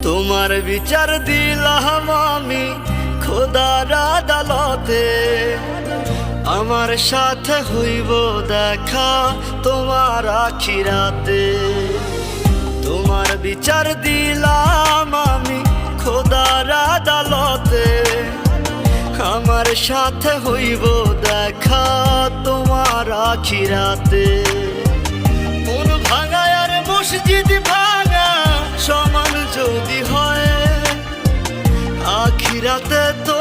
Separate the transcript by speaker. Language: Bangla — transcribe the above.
Speaker 1: তোমার বিচার দিলাম আমি খোদার আদালতে, আমার সাথে হইব দেখা তোমার আখিরাতে। তোমার বিচার দিলাম আমি খোদার আদালতে, আমার সাথে হইব দেখা তোমার আখিরাতে। মন ভাঙা আর মসজিদ ভাঙা সমান যদি হয়, আখিরাতে তো